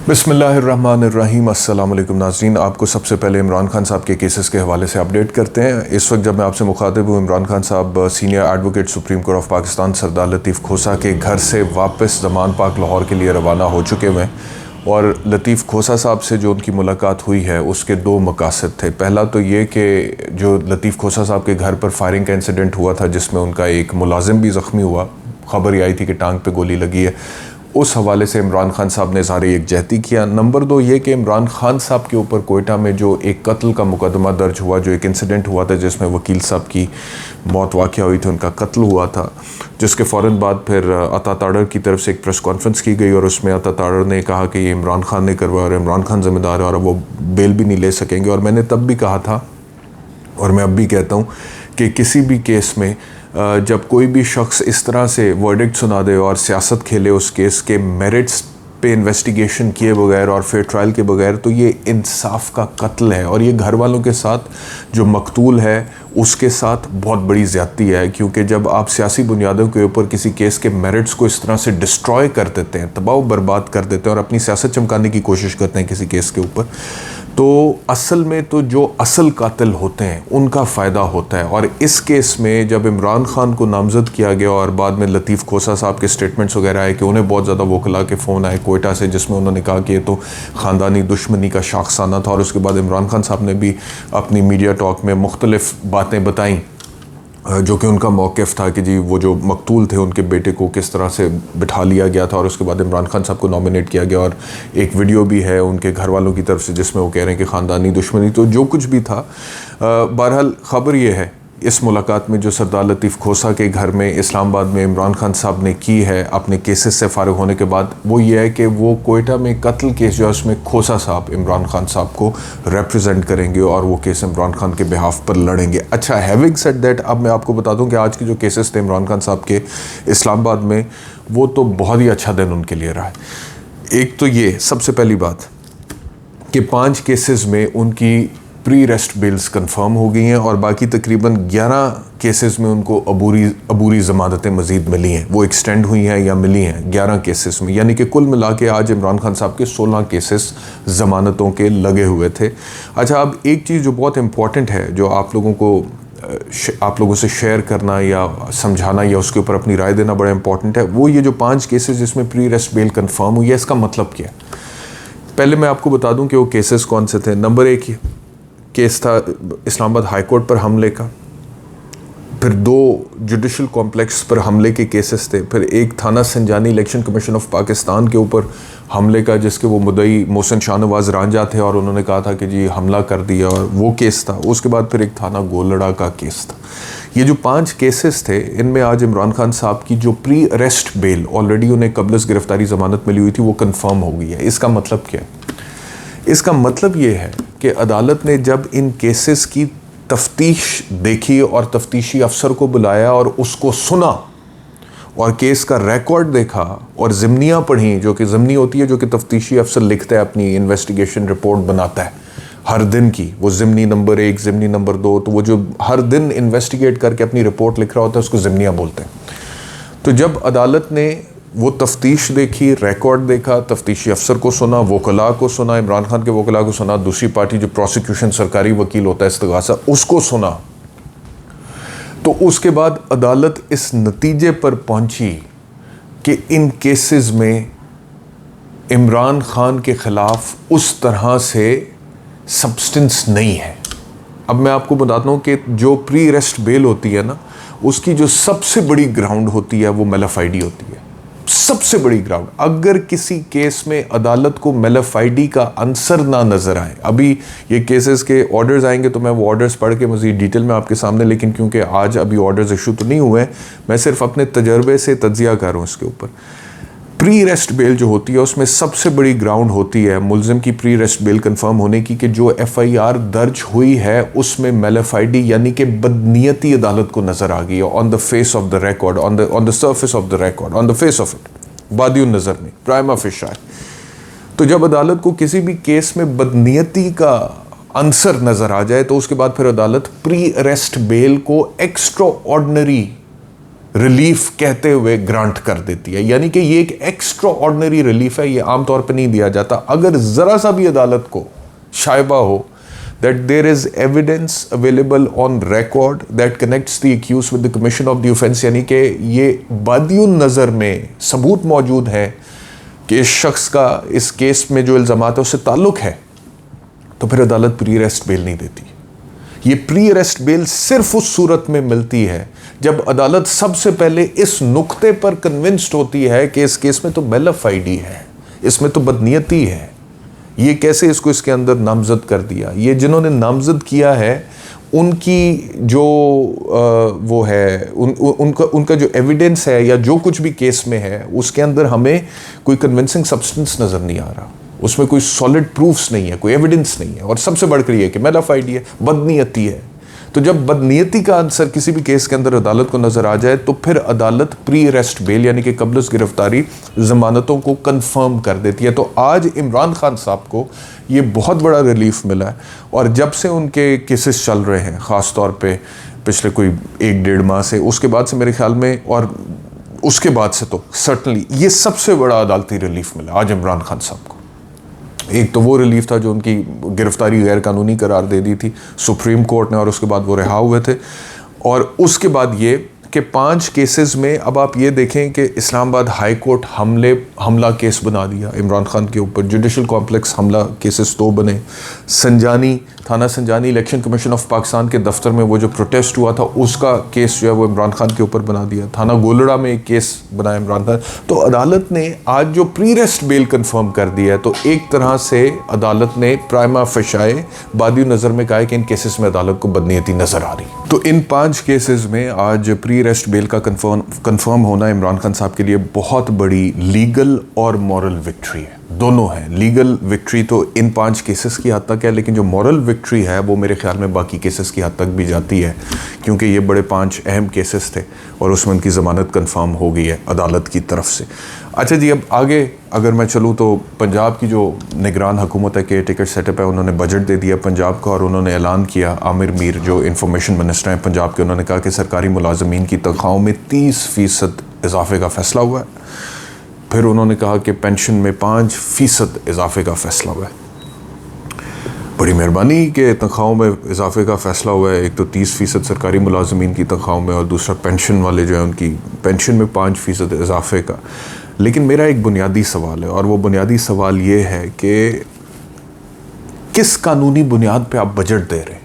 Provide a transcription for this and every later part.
बिस्मिल्लाहिर्रहमानिर्रहीम। अस्सलाम वालेकुम नाज़रीन, आपको सबसे पहले इमरान खान साहब के केसेस के हवाले से अपडेट करते हैं। इस वक्त जब मैं आपसे मुखातिब हूँ, इमरान खान साहब senior advocate Supreme Court of Pakistan Sardar Latif Khosa के घर से वापस ज़मान पाक लाहौर के लिए रवाना हो चुके हुए हैं। और लतीफ़ खोसा साहब से जो उनकी मुलाकात हुई है उसके दो मकासद थे। पहला तो ये कि जो लतीफ़ खोसा साहब के घर पर फायरिंग का इंसिडेंट हुआ था जिसमें उनका एक मुलाजिम भी ज़ख्मी हुआ, ख़बर आई थी कि टांग पे गोली लगी है, उस हवाले से इमरान खान साहब ने इज़हार यकजहती किया। नंबर दो ये कि इमरान खान साहब के ऊपर कोयटा में जो एक कत्ल का मुकदमा दर्ज हुआ, जो एक इंसिडेंट हुआ था जिसमें वकील साहब की मौत वाक़या हुई थी, उनका कत्ल हुआ था, जिसके फ़ौरन बाद फिर अता ताड़र की तरफ से एक प्रेस कॉन्फ्रेंस की गई और उसमें अता ताड़र ने कहा कि ये इमरान खान ने करवाया और इमरान खान ज़िम्मेदार है और वो बेल भी नहीं ले सकेंगे। और मैंने तब भी कहा था और मैं अब भी कहता हूँ कि किसी भी केस में जब कोई भी शख्स इस तरह से वर्डिक्ट सुना दे और सियासत खेले उस केस के मेरिट्स पे इन्वेस्टिगेशन किए बगैर और फेयर ट्रायल के बगैर, तो ये इंसाफ का कत्ल है। और ये घर वालों के साथ जो मकतूल है उसके साथ बहुत बड़ी ज़्यादती है, क्योंकि जब आप सियासी बुनियादों के ऊपर किसी केस के मेरिट्स को इस तरह से डिस्ट्रॉय कर देते हैं, तबाह बर्बाद कर देते हैं और अपनी सियासत चमकाने की कोशिश करते हैं किसी केस के ऊपर, तो असल में तो जो असल कातिल होते हैं उनका फ़ायदा होता है। और इस केस में जब इमरान खान को नामज़द किया गया और बाद में लतीफ़ खोसा साहब के स्टेटमेंट्स वगैरह आए कि उन्हें बहुत ज़्यादा वकला के फ़ोन आए कोयटा से, जिसमें उन्होंने कहा कि ये तो ख़ानदानी दुश्मनी का शाखसाना था। और उसके बाद इमरान खान साहब ने भी अपनी मीडिया टॉक में मुख्तलिफ़ बातें बताईं, जो कि उनका मौक़िफ़ था कि जी वो जो मकतूल थे उनके बेटे को किस तरह से बिठा लिया गया था। और उसके बाद इमरान खान साहब को नॉमिनेट किया गया और एक वीडियो भी है उनके घर वालों की तरफ से जिसमें वो कह रहे हैं कि ख़ानदानी दुश्मनी, तो जो कुछ भी था। बहरहाल ख़बर ये है इस मुलाकात में जो सरदार लतीफ़ खोसा के घर में इस्लामाबाद में इमरान खान साहब ने की है अपने केसेस से फ़ारिग होने के बाद, वो ये है कि वो कोयटा में कत्ल केस जो है उसमें खोसा साहब इमरान खान साहब को रिप्रेजेंट करेंगे और वो केस इमरान खान के बिहाफ पर लड़ेंगे। अच्छा, हैविंग सेड दैट, अब मैं आपको बता दूं कि आज के जो केसेस थे इमरान खान साहब के इस्लामाबाद में, वो तो बहुत ही अच्छा दिन उनके लिए रहा है। एक तो ये सबसे पहली बात कि 5 केसेस में उनकी प्री रेस्ट बिल्स कंफर्म हो गई हैं और बाकी तकरीबन 11 केसेस में उनको अबूरी ज़मानतें मज़ीद मिली हैं, वो एक्सटेंड हुई हैं या मिली हैं 11 केसेस में। यानी कि कुल मिला के आज इमरान खान साहब के 16 केसेस ज़मानतों के लगे हुए थे। अच्छा, अब एक चीज़ जो बहुत इम्पॉर्टेंट है, जो आप लोगों से शेयर करना या समझाना या उसके ऊपर अपनी राय देना बड़ा इंपॉर्टेंट है, वो ये जो 5 केसेस जिसमें प्री रेस्ट बेल कंफर्म हुई है, इसका मतलब क्या है। पहले मैं आपको बता दूं कि वो केसेस कौन से थे। नंबर 1 केस था इस्लामाबाद हाई कोर्ट पर हमले का, फिर 2 जुडिशल कॉम्प्लेक्स पर हमले के केसेस थे, फिर एक थाना संजानी इलेक्शन कमीशन ऑफ पाकिस्तान के ऊपर हमले का जिसके वो मुद्दई मोहसिन शाहनवाज रांझा थे और उन्होंने कहा था कि जी हमला कर दिया, और वो केस था। उसके बाद फिर एक थाना गोलड़ा का केस था। ये जो 5 केसेस थे, इनमें आज इमरान खान साहब की जो प्री अरेस्ट बेल ऑलरेडी उन्हें कबलस गिरफ्तारी ज़मानत मिली हुई थी वो कन्फर्म हो गई है। इसका मतलब क्या है? इसका मतलब ये है कि अदालत ने जब इन केसेस की तफ्तीश देखी और तफ्तीशी अफसर को बुलाया और उसको सुना और केस का रिकॉर्ड देखा और ज़िमनियाँ पढ़ी, जो कि ज़िमनी होती है जो कि तफ्तीशी अफसर लिखता है, अपनी इन्वेस्टिगेशन रिपोर्ट बनाता है हर दिन की, वो ज़िमनी नंबर 1, ज़िमनी नंबर 2, तो वो जो हर दिन इन्वेस्टिगेट करके अपनी रिपोर्ट लिख रहा होता है उसको ज़िमनियाँ बोलते हैं। तो जब अदालत ने वो तफ्तीश देखी, रिकॉर्ड देखा, तफ्तीशी अफसर को सुना, वकला को सुना, इमरान खान के वकला को सुना, दूसरी पार्टी जो प्रोसिक्यूशन सरकारी वकील होता है इस्तगासा, उसको सुना, तो उसके बाद अदालत इस नतीजे पर पहुंची कि इन केसेस में इमरान खान के ख़िलाफ़ उस तरह से सब्सटेंस नहीं है। अब मैं आपको बताता हूँ कि जो प्री अरेस्ट बेल होती है ना, उसकी जो सबसे बड़ी ग्राउंड होती है वो मेलाफाइडी होती है, सबसे बड़ी ग्राउंड। अगर किसी केस में अदालत को मेलाफाइडी का आंसर ना नज़र आए, अभी ये केसेस के ऑर्डर्स आएंगे तो मैं वो ऑर्डर्स पढ़ के मज़ीद डिटेल में आपके सामने, लेकिन क्योंकि आज अभी ऑर्डर्स इशू तो नहीं हुए हैं, मैं सिर्फ अपने तजर्बे से तज्जिया कर रहा हूँ इसके ऊपर। प्री अरेस्ट बेल जो होती है उसमें सबसे बड़ी ग्राउंड होती है मुलजिम की प्री अरेस्ट बेल कंफर्म होने की कि जो FIR दर्ज हुई है उसमें मेलाफाइडी यानी कि बदनीयती अदालत को नज़र आ गई है, on the face of the record, on the surface of the record, on the face of it, बादियुन नज़र नहीं, प्राइमा फेशा है। तो जब अदालत को किसी भी केस में बदनीयती का आंसर नज़र आ जाए तो उसके बाद फिर अदालत प्री अरेस्ट बेल को एक्स्ट्रा ऑर्डिनरी रिलीफ कहते हुए ग्रांट कर देती है। यानी कि ये एक एक्स्ट्रा ऑर्डिनरी रिलीफ है, ये आमतौर पर नहीं दिया जाता। अगर ज़रा सा भी अदालत को शायबा हो that there is evidence available on record that connects the accused with the commission of the offense, यानी कि ये बादियुन नज़र में सबूत मौजूद है कि इस शख्स का इस केस में जो इल्ज़ामात है उससे ताल्लुक़ है, तो फिर अदालत प्री अरेस्ट बेल नहीं देती। ये प्री अरेस्ट बेल सिर्फ उस सूरत में मिलती है जब अदालत सबसे पहले इस नुक्ते पर कन्विंस्ड होती है कि इस केस में तो मेलाफाइडी है, इसमें तो बदनीयती है, ये कैसे इसको इसके अंदर नामजद कर दिया। ये जिन्होंने नामजद किया है उनकी जो वो है उनका जो एविडेंस है या जो कुछ भी केस में है उसके अंदर हमें कोई कन्विंसिंग सब्सटेंस नज़र नहीं आ रहा, उसमें कोई सॉलिड प्रूफ्स नहीं है, कोई एविडेंस नहीं है। और सबसे बढ़कर ये कि मेलाफाइडी है, बदनीयती है। तो जब बदनीयती का आंसर किसी भी केस के अंदर अदालत को नज़र आ जाए तो फिर अदालत प्री अरेस्ट बेल यानी कि कब्ल गिरफ्तारी ज़मानतों को कंफर्म कर देती है। तो आज इमरान खान साहब को ये बहुत बड़ा रिलीफ मिला है। और जब से उनके केसेस चल रहे हैं, ख़ास तौर पे पिछले कोई 1-1.5 माह से, उसके बाद से मेरे ख्याल में, और उसके बाद से तो सर्टनली ये सबसे बड़ा अदालती रिलीफ मिला आज इमरान खान साहब को। एक तो वो रिलीफ था जो उनकी गिरफ्तारी गैर कानूनी करार दे दी थी सुप्रीम कोर्ट ने, और उसके बाद वो रिहा हुए थे। और उसके बाद ये कि 5 केसेस में अब आप ये देखें कि इस्लामाबाद हाई कोर्ट हमला केस बना दिया इमरान खान के ऊपर, जुडिशल कॉम्प्लेक्स हमला केसेस 2 बने, संजानी थाना संजानी इलेक्शन कमीशन ऑफ पाकिस्तान के दफ्तर में वो जो प्रोटेस्ट हुआ था उसका केस जो है वो इमरान खान के ऊपर बना दिया, थाना गोलड़ा में एक केस बनाया इमरान खान। तो अदालत ने आज जो प्री अरेस्ट बेल कंफर्म कर दिया है, तो एक तरह से अदालत ने प्राइमा फेशाए बादी नज़र में कहा है कि इन केसेस में अदालत को बदनीयती नज़र आ रही। तो इन 5 केसेस में आज प्री अरेस्ट बेल का कंफर्म होना इमरान खान साहब के लिए बहुत बड़ी लीगल और मॉरल विक्ट्री है। दोनों है। लीगल विक्ट्री तो इन 5 केसेस की हद तक है, लेकिन जो मॉरल विक्ट्री है वो मेरे ख्याल में बाकी केसेस की हद तक भी जाती है, क्योंकि ये बड़े 5 अहम केसेस थे और उसमें उनकी ज़मानत कंफर्म हो गई है अदालत की तरफ से। अच्छा जी, अब आगे अगर मैं चलूँ तो पंजाब की जो निगरान हुकूमत है, केयर टेकर सेटअप है, उन्होंने बजट दे दिया पंजाब का और उन्होंने ऐलान किया, आमिर मीर जो इंफॉर्मेशन मिनिस्टर हैं पंजाब के, उन्होंने कहा कि सरकारी मुलाजमीन की तनख्वाहों में 30% इजाफे का फ़ैसला हुआ है। फिर उन्होंने कहा कि पेंशन में 5% इजाफे का फ़ैसला हुआ है। बड़ी मेहरबानी कि तनख्वाहों में इजाफे का फ़ैसला हुआ है। एक तो 30% सरकारी मुलाजमीन की तनख्वाहों में और दूसरा पेंशन वाले जो है उनकी पेंशन में 5% इजाफे का। लेकिन मेरा एक बुनियादी सवाल है, और वो बुनियादी सवाल ये है कि किस कानूनी बुनियाद पे आप बजट दे रहे हैं?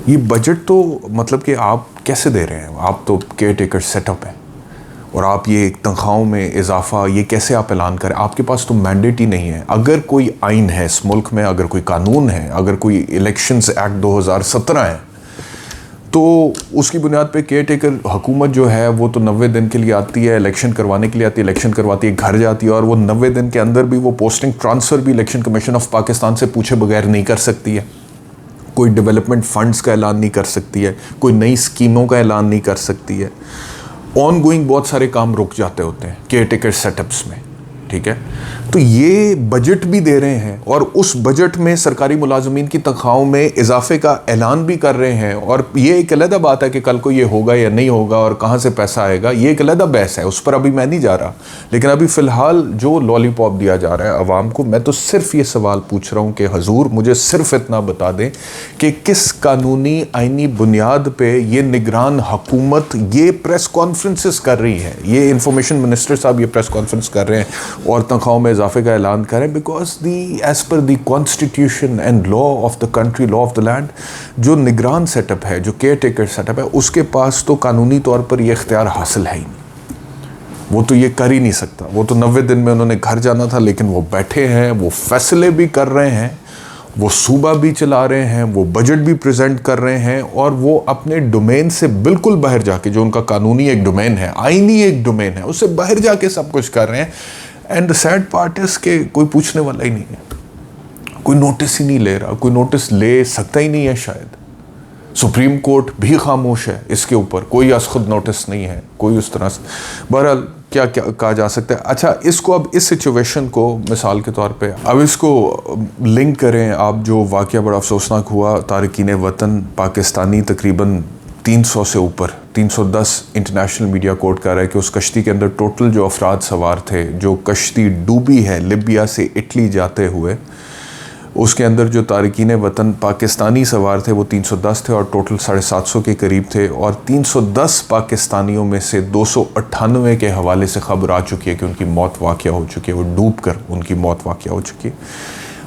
ये बजट तो मतलब कि आप कैसे दे रहे हैं? आप तो केयर टेकर सेटअप है और आप ये तनख्वाहों में इजाफा ये कैसे आप ऐलान करें? आपके पास तो मैंडेट ही नहीं है। अगर कोई आइन है इस मुल्क में, अगर कोई कानून है, अगर कोई इलेक्शंस एक्ट 2017 है, तो उसकी बुनियाद पे केयर टेकर हुकूमत जो है वो तो 90 दिन के लिए आती है, इलेक्शन करवाने के लिए आती है, इलेक्शन करवाती है, घर जाती है, और वो 90 दिन के अंदर भी वो पोस्टिंग ट्रांसफ़र भी इलेक्शन कमीशन ऑफ पाकिस्तान से पूछे बगैर नहीं कर सकती है। कोई डेवलपमेंट फ़ंड्स का ऐलान नहीं कर सकती है, कोई नई स्कीमों का ऐलान नहीं कर सकती है। ऑन गोइंग बहुत सारे काम रुक जाते होते हैं केयर टेकर सेटअप्स में, ठीक है। तो ये बजट भी दे रहे हैं और उस बजट में सरकारी मुलाजमीन की तनख्वाहों में इजाफे का ऐलान भी कर रहे हैं, और ये एक अलग बात है कि कल को ये होगा या नहीं होगा और कहाँ से पैसा आएगा, ये एक अलग बहस है, उस पर अभी मैं नहीं जा रहा। लेकिन अभी फ़िलहाल जो लॉलीपॉप दिया जा रहा है अवाम को, मैं तो सिर्फ ये सवाल पूछ रहा हूँ कि हजूर मुझे सिर्फ इतना बता दें कि किस कानूनी आइनी बुनियाद पर ये निगरान हुकूमत ये प्रेस कॉन्फ्रेंसेस कर रही है, ये इंफॉर्मेशन मिनिस्टर साहब ये प्रेस कॉन्फ्रेंस कर रहे हैं और तनख्वाहों में इजाफे का ऐलान करें, because the as per the constitution and law of the country, law of the land, जो निगरान सेटअप है, जो केयर टेकर सेटअप है, उसके पास तो कानूनी तौर पर यह इख्तियार हासिल है ही नहीं। वो तो ये कर ही नहीं सकता। वो तो 90 दिन में उन्होंने घर जाना था, लेकिन वो बैठे हैं, वो फैसले भी कर रहे हैं, वो सूबा भी चला रहे हैं, वो बजट भी प्रेजेंट कर रहे हैं, और वो अपने डोमेन से बिल्कुल बाहर जाके, जो उनका कानूनी एक डोमेन है, आईनी एक डोमेन है, उससे बाहर जाके सब कुछ कर रहे हैं। And the sad part is के कोई पूछने वाला ही नहीं है, कोई नोटिस ही नहीं ले रहा, कोई नोटिस ले सकता ही नहीं है शायद। सुप्रीम कोर्ट भी खामोश है इसके ऊपर, कोई आज खुद नोटिस नहीं है, कोई उस तरह से। बहरहाल क्या क्या कहा जा सकता है। अच्छा, इसको अब इस सिचुएशन को मिसाल के तौर पे अब इसको लिंक करें आप, जो वाक़या बड़ा अफसोसनाक हुआ, तारकीन वतन पाकिस्तानी तकरीबन 300 से ऊपर 310 इंटरनेशनल मीडिया कोर्ट कह रहा है कि उस कश्ती के अंदर टोटल जो अफराद सवार थे, जो कश्ती डूबी है लिबिया से इटली जाते हुए, उसके अंदर जो तारकीन वतन पाकिस्तानी सवार थे वो 310 थे और टोटल 750 के करीब थे। और 310 पाकिस्तानियों में से 298 के हवाले से खबर आ चुकी है कि उनकी मौत वाक़या हो चुकी है, वो डूब कर उनकी मौत वाक़या हो चुकी है।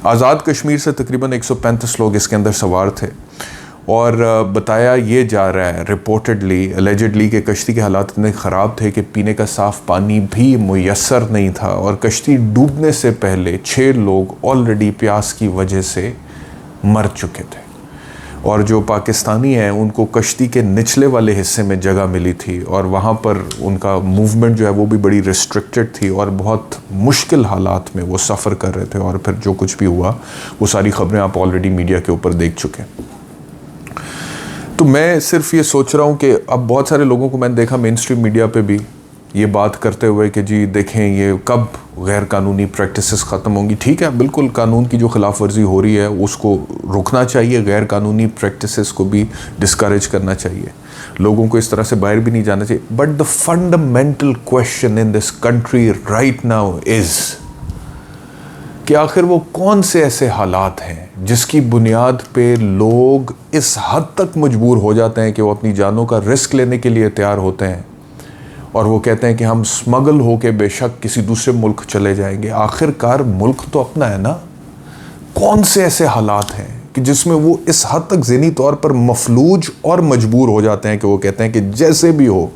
आज़ाद कश्मीर से तकरीबन 135 लोग इसके अंदर सवार थे और बताया ये जा रहा है रिपोर्टेडली एलिजिडली कि कश्ती के हालात इतने ख़राब थे कि पीने का साफ़ पानी भी मुयस्सर नहीं था और कश्ती डूबने से पहले 6 लोग ऑलरेडी प्यास की वजह से मर चुके थे। और जो पाकिस्तानी हैं उनको कश्ती के निचले वाले हिस्से में जगह मिली थी और वहाँ पर उनका मूवमेंट जो है वो भी बड़ी रिस्ट्रिक्टेड थी और बहुत मुश्किल हालात में वो सफ़र कर रहे थे। और फिर जो कुछ भी हुआ वो सारी ख़बरें आप ऑलरेडी मीडिया के ऊपर देख चुके हैं। तो मैं सिर्फ ये सोच रहा हूँ कि अब बहुत सारे लोगों को मैंने देखा मेन स्ट्रीम मीडिया पे भी ये बात करते हुए कि जी देखें ये कब गैर कानूनी प्रैक्टिसेस ख़त्म होंगी। ठीक है, बिल्कुल कानून की जो खिलाफ वर्जी हो रही है उसको रुकना चाहिए, गैर कानूनी प्रैक्टिसेस को भी डिस्करेज करना चाहिए, लोगों को इस तरह से बाहर भी नहीं जाना चाहिए। But the fundamental question in this country right now is कि आखिर वो कौन से ऐसे हालात हैं जिसकी बुनियाद पे लोग इस हद तक मजबूर हो जाते हैं कि वो अपनी जानों का रिस्क लेने के लिए तैयार होते हैं और वो कहते हैं कि हम स्मगल होके बेशक किसी दूसरे मुल्क चले जाएंगे। आखिरकार मुल्क तो अपना है ना। कौन से ऐसे हालात हैं कि जिसमें वो इस हद तक ज़हनी तौर पर मफलूज और मजबूर हो जाते हैं कि वो कहते हैं कि जैसे भी हो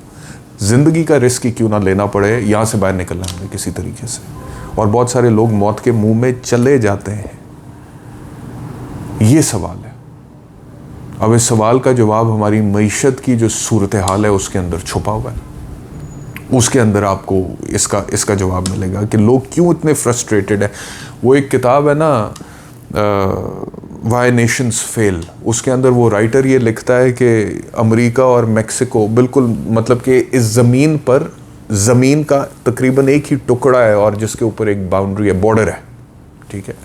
ज़िंदगी का रिस्क ही क्यों ना लेना पड़े, यहाँ से बाहर निकलना है किसी तरीके से। और बहुत सारे लोग मौत के मुंह में चले जाते हैं। ये सवाल है। अब इस सवाल का जवाब हमारी मईशत की जो सूरत हाल है उसके अंदर छुपा हुआ है। उसके अंदर आपको इसका जवाब मिलेगा कि लोग क्यों इतने फ्रस्ट्रेटेड है। वो एक किताब है ना वाई नेशंस फेल, उसके अंदर वो राइटर ये लिखता है कि अमेरिका और मेक्सिको बिल्कुल मतलब कि इस ज़मीन पर ज़मीन का तकरीबन एक ही टुकड़ा है और जिसके ऊपर एक बाउंड्री है, बॉर्डर है, ठीक है।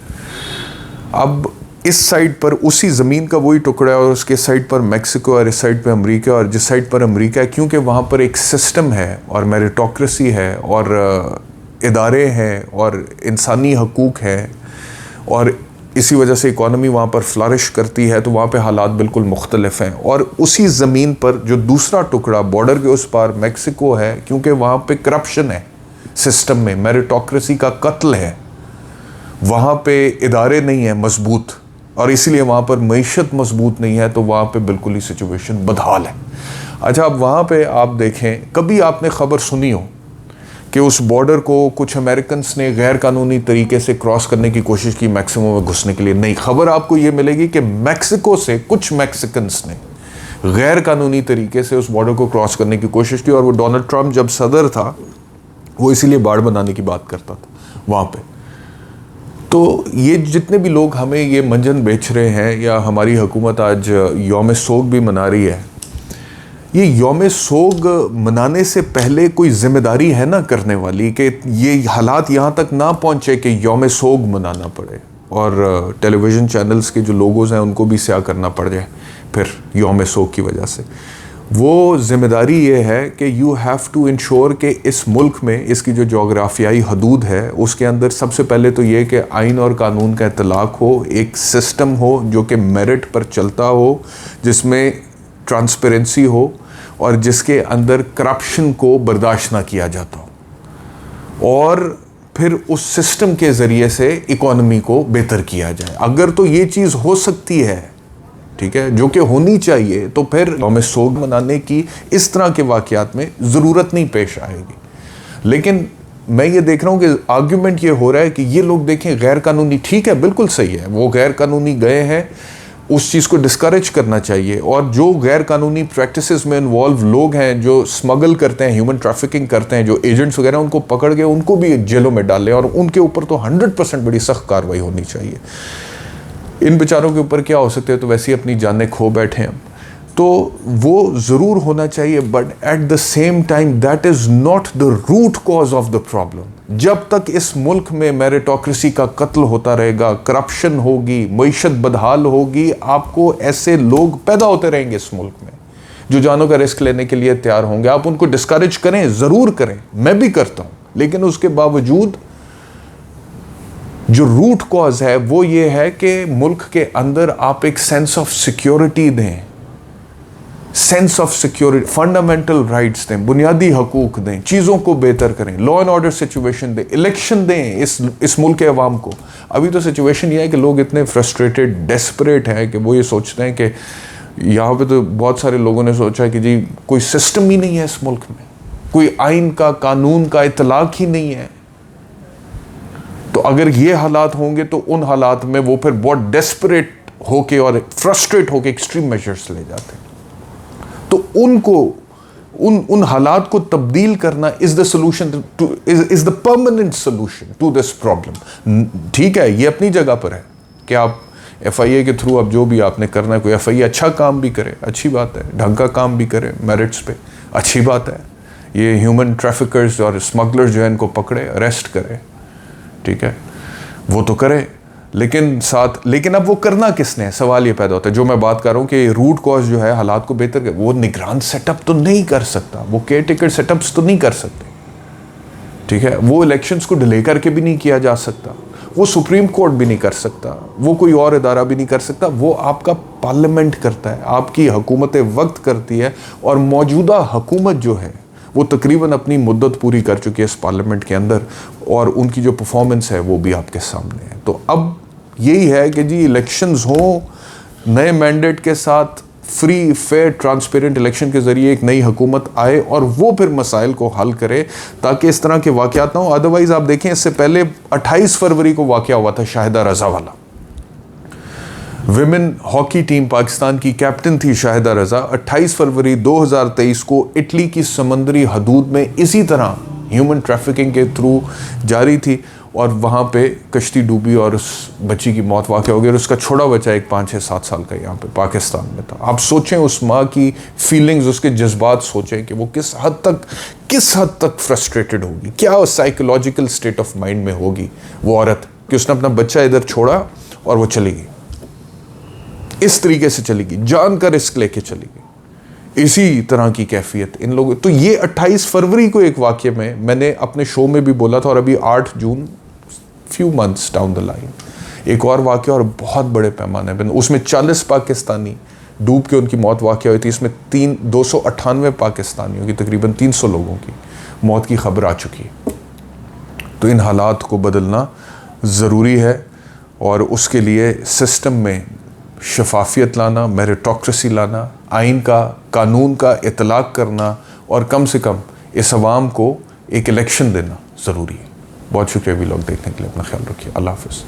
अब इस साइड पर उसी ज़मीन का वही टुकड़ा है और उसके साइड पर मेक्सिको और इस साइड पर अमेरिका, और जिस साइड पर अमेरिका है क्योंकि वहाँ पर एक सिस्टम है और मेरिटोक्रेसी है और इदारे हैं और इंसानी हकूक़ हैं और इसी वजह से इकॉनमी वहाँ पर फ्लरिश करती है, तो वहाँ पे हालात बिल्कुल मुख्तलिफ हैं। और उसी ज़मीन पर जो दूसरा टुकड़ा बॉर्डर के उस पार मेक्सिको है, क्योंकि वहाँ पे करप्शन है सिस्टम में, मेरिटोक्रेसी का कत्ल है, वहाँ पे इदारे नहीं है मजबूत और इसीलिए वहाँ पर मईशत मजबूत नहीं है, तो वहाँ पे बिल्कुल ही सिचुएशन बदहाल है। अच्छा, अब वहाँ पे आप देखें, कभी आपने ख़बर सुनी हो कि उस बॉर्डर को कुछ अमेरिकन्स ने गैर कानूनी तरीके से क्रॉस करने की कोशिश की मैक्सिको में घुसने के लिए? नहीं। खबर आपको ये मिलेगी कि मैक्सिको से कुछ मैक्सिकन्स ने गैर कानूनी तरीके से उस बॉर्डर को क्रॉस करने की कोशिश की और वो डोनाल्ड ट्रंप जब सदर था वो इसीलिए बाड़ बनाने की बात करता था वहाँ पे। तो ये जितने भी लोग हमें ये मंजन बेच रहे हैं या हमारी हुकूमत आज यौम सोग भी मना रही है, ये यौम सोग मनाने से पहले कोई जिम्मेदारी है ना करने वाली कि ये हालात यहाँ तक ना पहुँचे कि यौम सोग मनाना पड़े और टेलीविज़न चैनल्स के जो लोगोज़ हैं उनको भी स्याह करना पड़ जाए फिर यौम सोग की वजह से। वो ज़िम्मेदारी ये है कि यू हैव टू इंश्योर कि इस मुल्क में इसकी जो जोग्राफियाई हदूद है उसके अंदर सबसे पहले तो ये कि आइन और कानून का इतलाक़ हो, एक सिस्टम हो जो कि मेरिट पर चलता हो, जिसमें ट्रांसपेरेंसी हो और जिसके अंदर करप्शन को बर्दाश्त ना किया जाता हो, और फिर उस सिस्टम के ज़रिए से इकॉनमी को बेहतर किया जाए। अगर तो ये चीज़ हो सकती है, ठीक है, जो कि होनी चाहिए, तो फिर यौम सोग मनाने की इस तरह के वाक़यात में ज़रूरत नहीं पेश आएगी। लेकिन मैं ये देख रहा हूँ कि आर्ग्यूमेंट ये हो रहा है कि ये लोग देखें गैर कानूनी, ठीक है, बिल्कुल सही है, वो गैर कानूनी गए हैं, उस चीज़ को डिस्करेज करना चाहिए। और जो गैर कानूनी प्रैक्टिसेस में इन्वॉल्व लोग हैं, जो स्मगल करते हैं, ह्यूमन ट्रैफिकिंग करते हैं, जो एजेंट्स वगैरह, उनको पकड़ के उनको भी जेलों में डालें और उनके ऊपर तो 100% बड़ी सख्त कार्रवाई होनी चाहिए। इन बेचारों के ऊपर क्या हो सकते हैं, तो वैसे ही अपनी जानें खो बैठे हैं, तो वो ज़रूर होना चाहिए। But at the same time that is not the root cause of the problem. जब तक इस मुल्क में मेरिटोक्रेसी का कत्ल होता रहेगा, करप्शन होगी, मईशत बदहाल होगी, आपको ऐसे लोग पैदा होते रहेंगे इस मुल्क में। जो जानों का रिस्क लेने के लिए तैयार होंगे। आप उनको डिस्करेज करें, ज़रूर करें, मैं भी करता हूँ, लेकिन उसके बावजूद जो रूट कॉज है वो ये है कि मुल्क के अंदर आप एक सेंस ऑफ सिक्योरिटी दें, sense of security, fundamental rights दें, बुनियादी हकूक दें, चीज़ों को बेहतर करें, लॉ एंड ऑर्डर सिचुएशन दें, इलेक्शन दें इस मुल्क के अवाम को। अभी तो सिचुएशन ये है कि लोग इतने फ्रस्ट्रेटेड, डेस्परेट हैं कि वो ये सोचते हैं कि यहाँ पे तो बहुत सारे लोगों ने सोचा कि जी कोई सिस्टम ही नहीं है इस मुल्क में, कोई आइन का, कानून का इतलाक ही नहीं है। तो अगर ये हालात होंगे तो उन हालात में वो फिर बहुत डेस्परेट होके और फ्रस्ट्रेट होके एक्सट्रीम मेजर्स ले जाते हैं। तो उनको उन हालात को तब्दील करना is the solution to, is the permanent solution to this problem. ठीक है, ये अपनी जगह पर है कि आप FIA के थ्रू अब जो भी आपने करना है, कोई FIA अच्छा काम भी करे, अच्छी बात है, ढंग का काम भी करे मेरिट्स पे, अच्छी बात है। ये ह्यूमन ट्रैफिकर्स और स्मगलर्स जो है इनको पकड़े, अरेस्ट करे, ठीक है, वो तो करे, लेकिन अब वो करना किसने है, सवाल ये पैदा होता है। जो मैं बात कर रहा हूँ कि रूट कॉज जो है हालात को बेहतर कर, वो निगरान सेटअप तो नहीं कर सकता, वो केयर टेकर सेटअप्स तो नहीं कर सकते, ठीक है, वो इलेक्शंस को डिले करके भी नहीं किया जा सकता, वो सुप्रीम कोर्ट भी नहीं कर सकता, वो कोई और इदारा भी नहीं कर सकता, वो आपका पार्लियामेंट करता है, आपकी हुकूमत वक्त करती है। और मौजूदा हुकूमत जो है वो तकरीबन अपनी मुद्दत पूरी कर चुकी है इस पार्लियामेंट के अंदर, और उनकी जो परफॉर्मेंस है वो भी आपके सामने है। तो अब यही है कि जी इलेक्शंस हो, नए मैंडेट के साथ फ्री, फेयर, ट्रांसपेरेंट इलेक्शन के ज़रिए एक नई हुकूमत आए और वो फिर मसाइल को हल करे, ताकि इस तरह के वाक़यात ना हो। अदरवाइज़ आप देखें, इससे पहले 28 फरवरी को वाक़या हुआ था शाहिदा रज़ा वाला। विमेन हॉकी टीम पाकिस्तान की कैप्टन थी शाहिदा रज़ा। 28 फरवरी 2023 को इटली की समंदरी हदूद में इसी तरह ह्यूमन ट्रैफिकिंग के थ्रू जारी थी, और वहाँ पे कश्ती डूबी और उस बच्ची की मौत वाक़ हो गई, और उसका छोटा बच्चा एक 5-6-7 साल का यहाँ पे पाकिस्तान में था। आप सोचें उस माँ की फीलिंग्स, उसके जज्बात सोचें कि वो किस हद तक फ्रस्ट्रेटेड होगी, क्या साइकोलॉजिकल स्टेट ऑफ माइंड में होगी वो औरत कि उसने अपना बच्चा इधर छोड़ा और वो चली गई, इस तरीके से चली गई, जान का रिस्क लेके चली गई। इसी तरह की कैफियत इन लोगों। तो ये 28 फरवरी को एक वाक़ये में मैंने अपने शो में भी बोला था, और अभी 8 जून, few months down the line, एक और वाक़या और बहुत बड़े पैमाने पर, उसमें 40 पाकिस्तानी डूब के उनकी मौत वाक़या हुई थी। इसमें 298 पाकिस्तानियों की, तकरीबन 300 लोगों की मौत की खबर आ चुकी है। तो इन हालात को बदलना ज़रूरी है, और उसके लिए सिस्टम में शफाफियत लाना, मेरिटोक्रेसी लाना, आइन का, कानून का इतलाक़ करना, और कम से कम इस अवाम को एक इलेक्शन देना ज़रूरी है। बहुत शुक्रिया वीलॉग देखने के लिए, अपना ख्याल रखिए। अल्लाह हाफ़िज़।